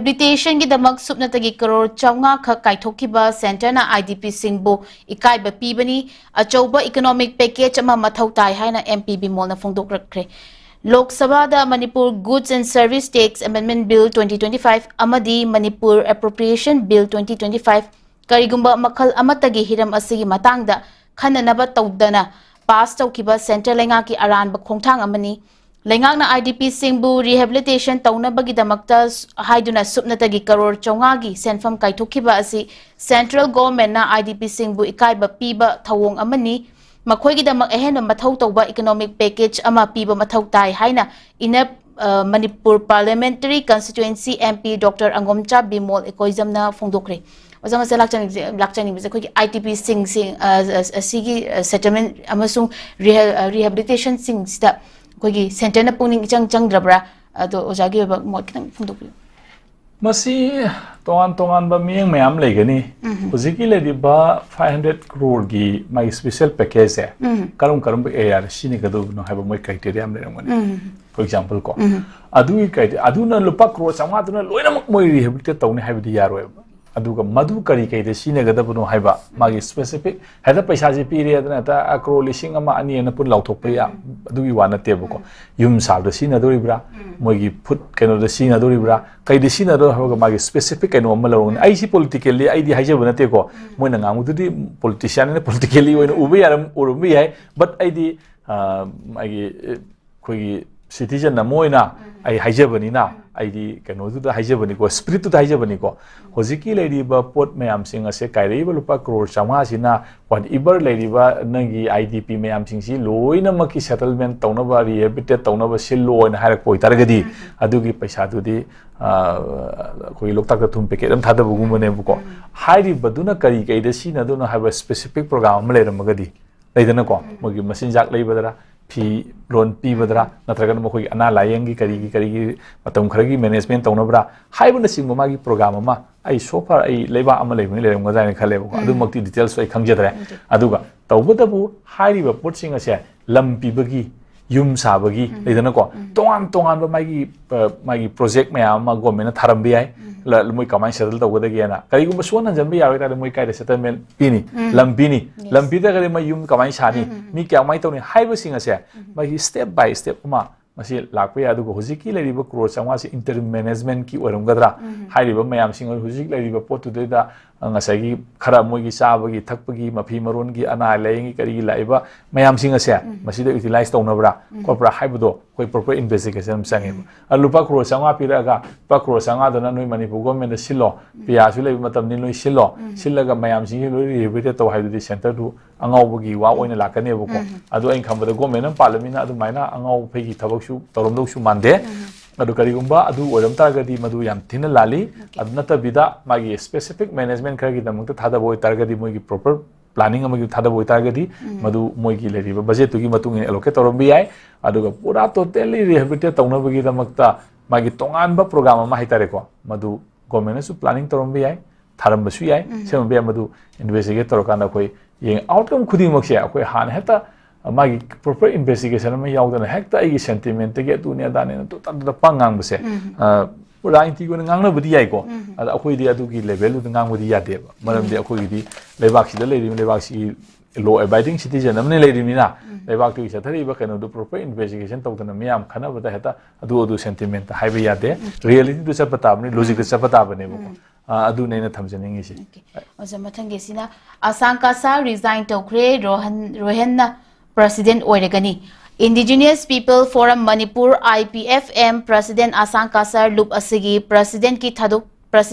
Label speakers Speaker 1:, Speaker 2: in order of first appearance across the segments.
Speaker 1: rehabilitation की दमक सुपनतगी crore 4 खक काइथोकिबा centre ना IDP सिंगबो इकाइबा पीबनी अचौबा economic package अमा मथौ ताई हाइना MP बिमोल ना फोंदोकरखरे लोक सभा दा Manipur goods and service tax amendment bill 2025 अमदी मणिपुर एप्रोप्रिएशन बिल 2025 करिगुंबा मखल अमतगी हिरम असिगी मतंगदा खननबा तौदना पास तौकिबा सेंटर लेंगा की अरानबा खोंथांग अमनी लेंगांगना IDP सिंगबु रिहेबिलिटेशन तौनबगी दमक्ता हाइदुना सुपनतगी करोड़ 4 गी सेंफम काइथोकिबा असि सेंट्रल गवर्नमेंट ना IDP सिंगबु इकाइबा पीबा थवोंग अमनी मखोई की दमक अहेन मथौ तौबा इकोनॉमिक पैकेज अमा पीबा मथौ ताई हाइना इन Manipur parliamentary constituency MP doctor 𝗗h𝗔𝗞𝗘𝗦𝗪𝗛 एकोइजमना फोंदोकरे ओजम से लाक्चनी बिसे कोई IDP सिंग असिगी सेटलमेंट अमसुंग रिहेबिलिटेशन सिंग सिदा कोई सेंटर ना पुनिंग चंगद्रब्रा अदो ओजागी मोट खितंग फोंदोकयो
Speaker 2: मसी तोंगान बा मियंग मयाम लेगनी हुजिकी लेदिबा 500 crore की माई स्पेशल पैकेज है करम एआर सिनी गदो नो हाइबा मोय क्राइटेरिया हम लेरंगनी फॉर एग्जांपल को अदुगी क्राइटेरिया अदुना लुपा क्रोर चांगा अदुना लोइनमक मोय रिहेबिलिटेट तौने हाइबदी यारोय अदुगा मधु करी कई सिनगदबनो हाइबा मागी स्पेसिफिक हेदा पैसा जे पीरे अदना ता क्रो लिसिंग अमा अनि न पुन लाउथोकपया अदुगी वा नतेबको युम साल सिनदोरिब्रा मोगी फुट केनो द सिनदोरिब्रा कई दि सिनदो होगा मागी स्पेसिफिक केनो अमा लौन आई सी पॉलिटिकली आई दि हाइजे बनतेको मोइना ngaमुदुदि पॉलिटिशियन ने पॉलिटिकली ओइन उबे यारम उरुबि है बट आई दि मागी खोगी सिटीजन न मोइना आई हाइजे बनिना आईदी कनोदुदा हाइजबनी को स्पिरिट तो हाइजबनी को होजिकी लेरिबा पोट मयाम सिंग असे काइरेबा लुपा करोड़ 4 सिना व्हाट इबर लेरिबा नंगी IDP मयाम सिंग सि लोइनमकी सेटलमेंट तौनबा रिहेबिलिटेट तौनबा सिलोइन हारक पोइतारगदी अदुगी पैसा दुदी कोई लोकताक थुम पैकेट हम थादबगुमने बुको हाइरिबदुना करी कइदे सिनदुना हाइबा स्पेसिफिक प्रोग्राम लेरमगदी लेदना को मोगी मसिन जाक लेबदरा फी लोन पीबद्रा नत्रगन मखोई अना लायंगी करीगी मतम खरगी मैनेजमेंट तौनब्रा हाइबन सिंग मागी प्रोग्राम अमा आई सोफर आई लेबा अमा लेबनि लेरम गजाय खलेबो अदुमक्ति डिटेल्स आई खंगजदरे अदुगा तौबदबु हाइरिबा पोटसिंग असे लम पीबगी युम साबगी लेदनको तोंगान मागी प्रोजेक्ट मयाम गवर्नमेंट थारमबि आइ मोय कमाई सेटल तौगदगेना करिगुम सोन हंजंबि यावे ता मोय कायदे सेटलमेंट पीनी लंपी दा गरे मय युम कमाई सानी मी क्या माई तौनी हाइबो सिंग असे मागी स्टेप बाय स्टेप मा मसी लाकपे अदुगो हुजिकी लेरिबो क्रोर चांगा से इंटरिम मैनेजमेंट की ओरमगदरा हाइरिबो मयाम सिंग हुजिक लेरिबो पोतुदेदा ngasagi khara mogi sabagi thakpagi mafi maron gi ana layengi kari laiba mayam singa se masida utilize tawnabra kopra haibudo koi proper investigation sangi alupa crore sanga piraga pa crore sanga dona noi manipur government da silo pia su lei matam ni noi silo silaga mayam singi loi rehabilitate taw haidudi center du angawbagi wa oina lakane buko adu ain khambada government am parliament adu maina angaw phegi thabak su tawromdo su mande adu karigumba adu oram targadi madu yam thina lali adu natabida magi specific management khagi damang ta thada boy targadi mogi proper planning amagi thada boy targadi madu mogi leriba budget tu gi matung in allocate torombi ai adu ga pura totally rehabilitate tawna bagi damakta magi tongan ba program ama haitare ko madu government su planning torombi ai tharam basu ai sembe madu investigate torokana koi yeng outcome khuding makse akoi han heta मागी proper investigation में यावदना हेक्ता आइगी sentiment के दुनिया दाने तो तद पंगांग बसे राइंटी को ngang बदी याइ को अद अखोइ दि अदुगी लेवल दु ngang बदी यादे मरम दि अखोइ दि लेबाक सिदा लेरि लेबाक सि लॉ अबाइडिंग सिटीजन हमने लेरिमिना लेबाक तु सथरि ब कनो दु प्रॉपर इन्वेस्टिगेशन तौदना मियाम खना बदा हेता अदु सेंटिमेंट हाइबे यादे रियलिटी दु सपता बने लॉजिक दु सपता बने बको अदु नेना थमजनिंग इसे ओजा मथंगे सिना आसांकासा रिजाइन तौख्रे रोहन President Oiregani. Indigenous People Forum Manipur IPFM President Asang Kasar Loop Asigi President ki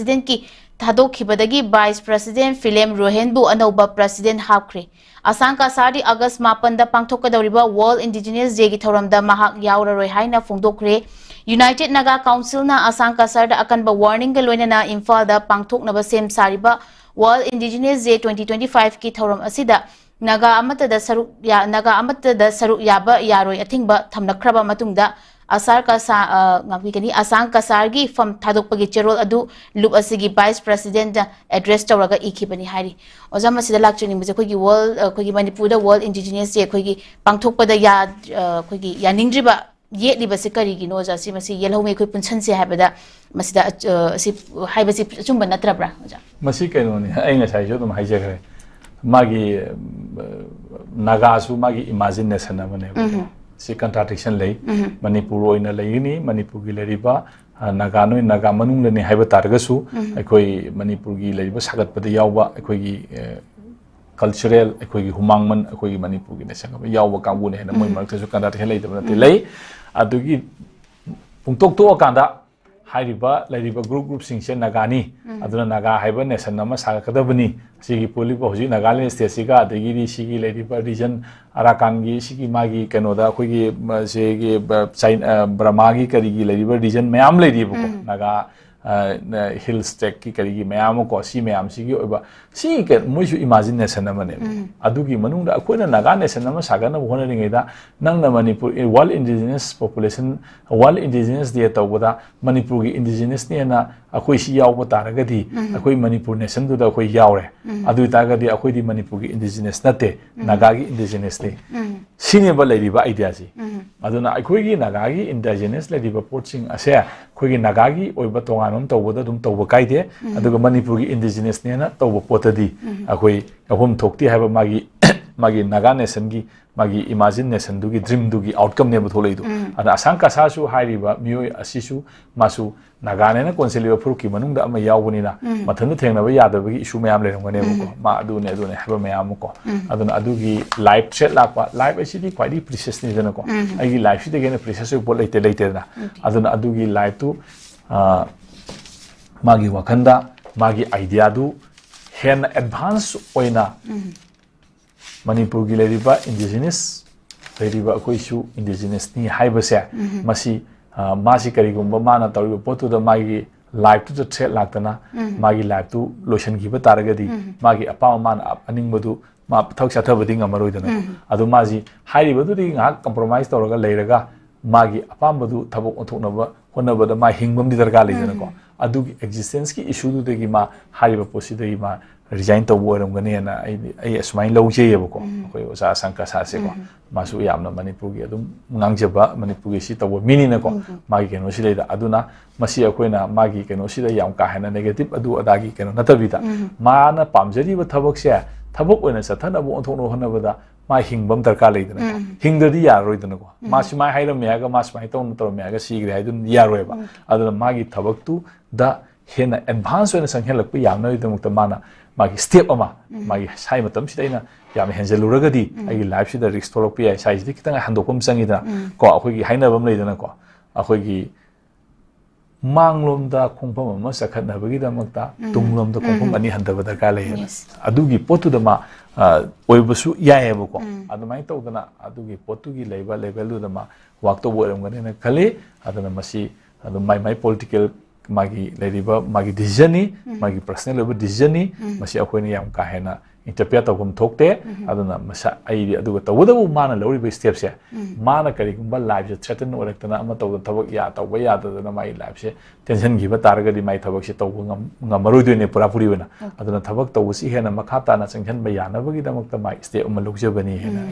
Speaker 2: Thadok Khibadagi Vice President Philem Rohenbu Anoba President Hapkre. Asang Kasar di August Mapanda Pangthokadoriba World Indigenous Day ki thoramda mahak yauraroi haina phongdokre. United Naga Council na Asang Kasar da akan ba warning ga loinana Imphal da pangthoknaba sem sariba World Indigenous Day 2025 ki thoram asida Naga amata da saruk yaba yaroi athingba thamnakraba matungda asar ka ngakani asang kasargi fam thadokpagi cherol adu loop asigi vice president address tawraga ikhibani hari ozama sida lakchuni muje khogi world khogi manipur da world indigenous day khogi pangthokpada ya khogi yaningdriba
Speaker 1: ꯌꯦꯠꯂꯤꯕꯁꯤ ꯀꯔꯤꯒꯤꯅꯣ ꯑꯣꯖꯥ ꯁꯤ ꯃꯁꯤ ꯌꯦꯜꯍꯧꯉꯩ ꯑꯩꯈꯣꯏ ꯄꯨꯟꯁꯟꯁꯦ ꯍꯥꯏꯕꯗ ꯃꯁꯤꯗ ꯁꯤ ꯍꯥꯏꯕꯁꯤ ꯑꯆꯨꯝꯕ ꯅꯠꯇ꯭ꯔꯕ꯭ꯔꯥ ꯑꯣꯖꯥ
Speaker 2: ꯃꯁꯤ ꯀꯩꯅꯣꯅꯤ ꯑꯩ ꯉꯁꯥꯏꯁꯨ ꯑꯗꯨꯝ ꯍꯥꯏꯖꯈ꯭ꯔꯦ ꯃꯥꯒꯤ ꯅꯥꯒꯥꯁꯨ ꯃꯥꯒꯤ ꯏꯃꯥꯖꯤꯅꯦꯁꯟ ꯑꯃꯅꯦꯕ ꯁꯤ ꯀꯟꯇ꯭ꯔꯥꯗꯤꯛꯁꯟ ꯂꯩ ꯃꯅꯤꯄꯨꯔ ꯑꯣꯏꯅ ꯂꯩꯒꯅꯤ ꯃꯅꯤꯄꯨꯔꯒꯤ ꯂꯩꯔꯤꯕ ꯅꯥꯒꯥ ꯅꯣꯏ ꯅꯥꯒꯥ ꯃꯅꯨꯡꯗꯅꯤ ꯍꯥꯏꯕ ꯇꯥꯔꯒꯁꯨ ꯑꯩꯈꯣꯏ ꯃꯅꯤꯄꯨꯔꯒꯤ ꯂꯩꯔꯤꯕ ꯁꯥꯒꯠꯄꯗ ꯌꯥꯎꯕ ꯑꯩꯈꯣꯏꯒꯤ cultural ꯑꯩꯈꯣꯏꯒꯤ ꯍꯨꯃꯥꯡꯃꯟ ꯑꯩꯈꯣꯏꯒꯤ ꯃꯅꯤꯄꯨꯔꯒꯤ ꯅꯦꯁꯟ ꯑꯃ ꯌꯥꯎꯕ ꯀꯥꯡꯕꯨꯅꯦ ꯍꯥꯏꯅ ꯃꯣꯏ ꯃꯔꯛꯇꯁꯨ ꯀꯟꯇ꯭ꯔꯥꯗꯤꯛꯁꯟ ꯂꯩꯇꯕ ꯅꯠꯇꯦ ꯂꯩ ꯑꯗꯨꯒꯤ ꯄꯨꯡꯇꯣꯛ ꯇꯣꯛꯑꯀꯥꯟꯗ ꯍꯥꯏꯔꯤꯕ ꯂꯩꯔꯤꯕ ꯒ꯭ꯔꯨꯞꯁꯤꯡꯁꯦ ꯅꯥꯒꯥꯅꯤ ꯑꯗꯨꯅ ꯅꯥꯒꯥ ꯍꯥꯏꯕ ꯅꯦꯁꯟ ꯑꯃ ꯁꯥꯒꯠꯀꯗꯕꯅꯤ ꯁꯤꯒꯤ ꯄꯣꯜꯂꯤꯕ ꯍꯧꯖꯤꯛ ꯅꯥꯒꯥꯂꯦꯟ ꯁ꯭ꯇꯦꯠꯁꯤꯒ ꯑꯗꯒꯤꯗꯤ ꯁꯤꯒꯤ ꯂꯩꯔꯤꯕ ꯔꯤꯖꯟ ꯑꯔꯥꯀꯥꯟꯒꯤ ꯁꯤꯒꯤ ꯃꯥꯒꯤ ꯀꯩꯅꯣꯗ ꯑꯩꯈꯣꯏꯒꯤ ꯁꯤꯒꯤ ꯕ꯭ꯔꯍꯃꯥꯒꯤ ꯀꯔꯤꯒꯤ ꯂꯩꯔꯤꯕ ꯔꯤꯖꯟ ꯃꯌꯥꯝ ꯂꯩꯔꯤꯕꯀꯣ ꯅꯥꯒꯥ ꯍꯤꯜ ꯁ꯭ꯇꯦꯠꯀꯤ ꯀꯔꯤꯒꯤ ꯃꯌꯥꯝ ꯑꯃꯀꯣ ꯁꯤ ꯃꯌꯥꯝꯁꯤꯒꯤ ꯑꯣꯏꯕ ꯁꯤ ꯃꯣꯏꯁꯨ ꯏꯃꯥꯖꯤꯅꯦꯁꯟ ꯑꯃꯅꯦꯕ ꯑꯗꯨꯒꯤ ꯃꯅꯨꯡꯗ ꯑꯩꯈꯣꯏꯅ ꯅꯥꯒꯥ ꯅꯦꯁꯟ ꯑꯃ ꯁꯥꯒꯠꯅꯕ ꯍꯣꯠꯅꯔꯤꯉꯩꯗ ꯅꯪꯅ ꯃꯅꯤꯄꯨꯔ ꯋꯥꯔꯜ ꯏꯟꯗꯤꯖꯤꯅꯁ ꯄꯣꯄꯨꯂꯦꯁꯟ ꯋꯥꯔꯜ ꯏꯟꯗꯤꯖꯤꯅꯁ ꯗꯦ ꯇꯧꯕꯗ ꯃꯅꯤꯄꯨꯔꯒꯤ ꯏꯟꯗꯤꯖꯤꯅꯁꯅꯦꯅ ꯑꯩꯈꯣꯏ ꯁꯤ ꯌꯥꯎꯕ ꯇꯥꯔꯒꯗꯤ ꯑꯩꯈꯣꯏ ꯃꯅꯤꯄꯨꯔ ꯅꯦꯁꯟꯗꯨꯗ ꯑꯩꯈꯣꯏ ꯌꯥꯎꯔꯦ ꯑꯗꯨ ꯑꯣꯏꯇꯥꯔꯒꯗꯤ ꯑꯩꯈꯣꯏꯗꯤ ꯃꯅꯤꯄꯨꯔꯒꯤ ꯏꯟꯗꯤꯖꯤꯅꯁ ꯅꯠꯇꯦ ꯅꯥꯒꯥꯒꯤ ꯏꯟꯗꯤꯖꯤꯅꯁꯅꯤ ꯁꯤꯅꯦꯕ ꯂꯩꯔꯤꯕ ꯑꯥꯏꯗꯤꯌꯥꯁꯤ ꯑꯗꯨꯅ ꯑꯩꯈꯣꯏꯒꯤ ꯅꯥꯒꯥꯒꯤ ꯏꯟꯗꯤꯖꯤꯅꯁ ꯂꯩꯔꯤꯕ ꯄꯣꯠꯁꯤꯡ ꯑꯁꯦ ꯑꯩꯈꯣꯏꯒꯤ ꯅꯥꯒꯥꯒꯤ ꯑꯣꯏꯕ ꯇꯣꯉꯥꯟꯕ ꯇꯧꯕꯗ ꯑꯗꯨꯝ ꯇꯧꯕ ꯀꯥꯏꯗꯦ ꯑꯗꯨꯒ ꯃꯅꯤꯄꯨꯔꯒꯤ ꯏꯟꯗꯤꯖꯤꯅꯁꯅꯦꯅ ꯇꯧꯕ ꯄꯣꯠꯇꯗꯤ ꯑꯩꯈꯣꯏ ꯑꯍꯨꯝ ꯊꯣꯛꯇꯦ ꯍꯥꯏꯕ ꯃꯥꯒꯤ ꯅꯥꯒꯥ ꯅꯦꯁꯟꯒꯤ ꯃꯥꯒꯤ ꯏꯃꯥꯖꯤꯅꯦꯁꯟꯗꯨꯒꯤ ꯗ꯭ꯔꯤꯝꯗꯨꯒꯤ ꯑꯥꯎꯠꯀꯝꯅꯦꯕ ꯊꯣꯛꯂꯛꯏꯗꯣ ꯑꯗ ꯑꯁꯥꯡ ꯀꯁꯥꯁꯨ ꯍꯥꯏꯔꯤꯕ ꯃꯤꯑꯣꯏ ꯑꯁꯤꯁꯨ ꯃꯥꯁꯨ ꯅꯥꯒꯥꯅꯦꯅ ꯀꯣꯟꯁꯤꯜꯂꯤꯕ ꯐꯨꯔꯨꯞꯀꯤ ꯃꯅꯨꯡꯗ ꯑꯃ ꯌꯥꯎꯕꯅꯤꯅ ꯃꯊꯟꯇ ꯊꯦꯡꯅꯕ ꯌꯥꯗꯕꯒꯤ ꯏꯁꯨ ꯃꯌꯥꯝ ꯂꯩꯔꯝꯒꯅꯦꯕꯀꯣ ꯃꯥ ꯑꯗꯨꯅꯦ ꯍꯥꯏꯕ ꯃꯌꯥꯝ ꯑꯃꯀꯣ ꯑꯗꯨꯅ ꯑꯗꯨꯒꯤ ꯂꯥꯏꯐ ꯊ꯭ꯔꯦꯠ ꯂꯥꯛꯄ ꯂꯥꯏꯐ ꯑꯁꯤꯗꯤ ꯈ꯭ꯋꯥꯏꯗꯒꯤ ꯄ꯭ꯔꯤꯁꯤꯌꯁꯅꯤꯗꯅꯀꯣ ꯑꯩꯒꯤ ꯂꯥꯏꯐꯁꯤꯗꯒꯤ ꯍꯦꯟꯅ ꯄ꯭ꯔꯤꯁꯤꯌꯁ ꯑꯣꯏꯕ ꯄꯣꯠ ꯂꯩꯇꯦꯗꯅ ꯑꯗꯨꯅ ꯑꯗꯨꯒꯤ ꯂꯥꯏꯐꯇꯨ ꯃꯥꯒꯤ ꯋꯥꯈꯟꯗ ꯃꯥꯒꯤ ꯑꯥꯏꯗꯤꯌꯥꯗꯨ ꯍꯦꯟꯅ ꯑꯦꯗꯚꯥꯟꯁ ꯑꯣꯏꯅ ꯃꯅꯤꯄꯨꯔꯒꯤ ꯂꯩꯔꯤꯕ ꯏꯟꯗꯤꯖꯤꯅꯁ ꯂꯩꯔꯤꯕ ꯑꯩꯈꯣꯏꯁꯨ ꯏꯟꯗꯤꯖꯤꯅꯁꯅꯤ ꯍꯥꯏꯕꯁꯦ ꯃꯁꯤ ꯃꯥꯁꯤ ꯀꯔꯤꯒꯨꯝꯕ ꯃꯥꯅ ꯇꯧꯔꯤꯕ ꯄꯣꯠꯇꯨꯗ ꯃꯥꯒꯤ ꯂꯥꯏꯐꯇꯨꯗ ꯊ꯭ꯔꯦꯠ ꯂꯥꯛꯇꯅ ꯃꯥꯒꯤ ꯂꯥꯏꯐꯇꯨ ꯂꯣꯏꯁꯤꯟꯈꯤꯕ ꯇꯥꯔꯒꯗꯤ ꯃꯥꯒꯤ ꯑꯄꯥꯝꯕ ꯃꯥꯅ ꯑꯅꯤꯡꯕꯗꯨ ꯃꯥ ꯊꯕꯛ ꯆꯠꯊꯕꯗꯤ ꯉꯝꯃꯔꯣꯏꯗꯅ ꯑꯗꯨ ꯃꯥꯁꯤ ꯍꯥꯏꯔꯤꯕꯗꯨꯗꯤ ꯉꯥꯏꯍꯥꯛ ꯀꯝꯄ꯭ꯔꯣꯃꯥꯏꯖ ꯇꯧꯔꯒ ꯂꯩꯔꯒ ꯃꯥꯒꯤ ꯑꯄꯥꯝꯕꯗꯨ ꯊꯕꯛ ꯑꯣꯟꯊꯣꯛꯅꯕ ꯍꯣꯠꯅꯕꯗ ꯃꯥ ꯍꯤꯡꯕ ꯑꯃꯗꯤ ꯗꯔꯀꯥꯔ ꯂꯩꯗꯅꯀꯣ ꯑꯗꯨꯒꯤ ꯑꯦꯛꯖꯤꯁꯇꯦꯟꯁꯀꯤ ꯏꯁꯨꯗꯨꯗꯒꯤ ꯃꯥ ꯍꯥꯏꯔꯤꯕ ꯄꯣꯠꯁꯤꯗꯒꯤ ꯃꯥ ꯔꯤꯖꯥꯏꯟ ꯇꯧꯕ ꯑꯣꯏꯔꯝꯒꯅꯤꯅ ꯑꯩ ꯑꯁꯨꯃꯥꯏꯅ ꯂꯧꯖꯩꯌꯦꯕꯀꯣ ꯑꯩꯈꯣꯏ ꯑꯣꯖꯥ ꯁꯪꯀꯁꯥꯁꯦꯀꯣ ꯃꯥꯁꯨ ꯌꯥꯝꯅ ꯃꯅꯤꯄꯨꯔꯒꯤ ꯑꯗꯨꯝ ꯉꯥꯡꯖꯕ ꯃꯅꯤꯄꯨꯔꯒꯤ ꯁꯤ ꯇꯧꯕ ꯃꯤꯅꯤꯅꯀꯣ ꯃꯥꯒꯤ ꯀꯩꯅꯣꯁꯤꯗꯩꯗ ꯑꯗꯨꯅ ꯃꯁꯤ ꯑꯩꯈꯣꯏꯅ ꯃꯥꯒꯤ ꯀꯩꯅꯣꯁꯤꯗ ꯌꯥꯝ ꯀꯥ ꯍꯦꯟꯅ ꯅꯦꯒꯦꯇꯤꯚ ꯑꯗꯨ ꯑꯗꯥꯒꯤ ꯀꯩꯅꯣ ꯅꯠꯇꯕꯤꯗ ꯃꯥꯅ ꯄꯥꯝꯖꯔꯤꯕ ꯊꯕꯛꯁꯦ ꯊꯕꯛ ꯑꯣꯏꯅ ꯆꯠꯊꯅꯕ ꯑꯣꯟꯊꯣꯛꯅꯕ ꯍꯣꯠꯅꯕꯗ ꯃꯥ ꯍꯤꯡꯕ ꯑꯃ ꯗꯔꯀꯥꯔ ꯂꯩꯗꯅꯀꯣ ꯍꯤꯡꯗ꯭ꯔꯗꯤ ꯌꯥꯔꯔꯣꯏꯗꯅꯀꯣ ꯃꯥ ꯁꯨꯃꯥꯏꯅ ꯍꯥꯏꯔꯝꯃꯦ ꯍꯥꯏꯔꯒ ꯃꯥ ꯁꯨꯃꯥꯏꯅ ꯇꯧꯔꯝꯃꯦ ꯍꯥꯏꯔꯒ ꯁꯤꯈ꯭ꯔꯦ ꯍꯥꯏꯗꯨꯅ ꯌꯥꯔꯣꯏꯕ ꯑꯗꯨꯅ ꯃꯥꯒꯤ ꯊꯕꯛꯇꯨꯗ ꯍꯦꯟꯅ ꯑꯦꯗꯚꯥꯟꯁ ꯑꯣꯏꯅ ꯆꯪꯍꯜꯂꯛꯄ ꯌꯥꯅꯕꯒꯤꯗꯃꯛꯇ ꯃꯥꯅ ꯃꯥꯒꯤ ꯁ꯭ꯇꯦꯞ ꯑꯃ ꯃꯥꯒꯤ ꯁꯥꯏ ꯃꯇꯝꯁꯤꯗ ꯑꯩꯅ ꯌꯥꯝꯅ ꯍꯦꯟꯖꯜꯂꯨꯔꯒꯗꯤ ꯑꯩꯒꯤ ꯂꯥꯏꯐꯁꯤꯗ ꯔꯤꯛꯁ ꯊꯣꯛꯂꯛꯄ ꯌꯥꯏ ꯁꯥꯏꯁꯤꯗꯤ ꯈꯤꯇꯪ ꯍꯟꯗꯣꯛꯄ ꯑꯃ ꯆꯪꯉꯤꯗꯅ ꯀꯣ ꯑꯩꯈꯣꯏꯒꯤ ꯍꯥꯏꯅꯕ ꯑꯃ ꯂꯩꯗꯅꯀꯣ ꯑꯩꯈꯣꯏꯒꯤ ꯃꯥꯡꯂꯣꯝꯗ ꯈꯣꯡꯐꯝ ꯑꯃ ꯆꯠꯈꯠꯅꯕꯒꯤꯗꯃꯛꯇ ꯇꯨꯡꯂꯣꯝꯗ ꯈꯣꯡꯐꯝ ꯑꯅꯤ ꯍꯟꯊꯕ ꯗꯔꯀꯥꯔ ꯂꯩꯌꯦꯅ ꯑꯗꯨꯒꯤ ꯄꯣꯠꯇꯨꯗ ꯃꯥ ꯑꯣꯏꯕꯁꯨ ꯌꯥꯏꯑꯕꯀꯣ ꯑꯗꯨꯃꯥꯏꯅ ꯇꯧꯗꯅ ꯑꯗꯨꯒꯤ ꯄꯣꯠꯇꯨꯒꯤ ꯂꯩꯕ ꯂꯦꯚꯦꯜꯗꯨꯗ ꯃꯥ ꯋꯥꯛ ꯇꯧꯕ ꯑꯣꯏꯔꯝꯒꯅꯤꯅ ꯈꯜꯂꯤ ꯑꯗꯨꯅ ꯃꯁꯤ ꯑꯗꯨꯝ ꯃꯥꯏ ꯄꯣꯂꯤꯇꯤꯀꯦꯜ ꯃꯥꯒꯤ ꯂꯩꯔꯤꯕ ꯃꯥꯒꯤ ꯗꯤꯁꯤꯖꯟꯅꯤ ꯃꯥꯒꯤ ꯄꯔꯁꯣꯅꯦꯜ ꯑꯣꯏꯕ ꯗꯤꯁꯤꯖꯟꯅꯤ ꯃꯁꯤ ꯑꯩꯈꯣꯏꯅ ꯌꯥꯝ ꯀꯥ ꯍꯦꯟꯅ ꯏꯟꯇꯔꯄ꯭ꯔꯦꯠ ꯇꯧꯐꯝ ꯊꯣꯛꯇꯦ ꯑꯗꯨꯅ ꯑꯩꯗꯤ ꯑꯗꯨꯒ ꯇꯧꯕꯇꯕꯨ ꯃꯥꯅ ꯂꯧꯔꯤꯕ ꯁ꯭ꯇꯦꯞꯁꯦ ꯃꯥꯅ ꯀꯔꯤꯒꯨꯝꯕ ꯂꯥꯏꯐꯁꯦ ꯊ꯭ꯔꯦꯇꯟ ꯑꯣꯏꯔꯛꯇꯅ ꯑꯃ ꯇꯧꯕ ꯊꯕꯛ ꯇꯧꯕ ꯌꯥꯗꯗꯅ ꯃꯥꯒꯤ ꯂꯥꯏꯐꯁꯦ ꯇꯦꯟꯁꯟꯈꯤꯕ ꯇꯥꯔꯒꯗꯤ ꯃꯥꯒꯤ ꯊꯕꯛꯁꯦ ꯇꯧꯕꯉꯝꯃꯔꯣꯏꯗꯣꯏꯅꯦ ꯄꯨꯔꯥꯄꯨꯔꯤ ꯑꯣꯏꯅ ꯑꯗꯨꯅ ꯊꯕꯛ ꯇꯧꯕꯁꯤ ꯍꯦꯟꯅ ꯃꯈꯥ ꯇꯥꯅ ꯆꯪꯁꯤꯟꯕ ꯌꯥꯅꯕꯒꯤꯗꯃꯛꯇ ꯃꯥꯒꯤ ꯁ꯭ꯇꯦꯞ ꯑꯃ ꯂꯧꯖꯕꯅꯤ ꯍꯥꯏꯅ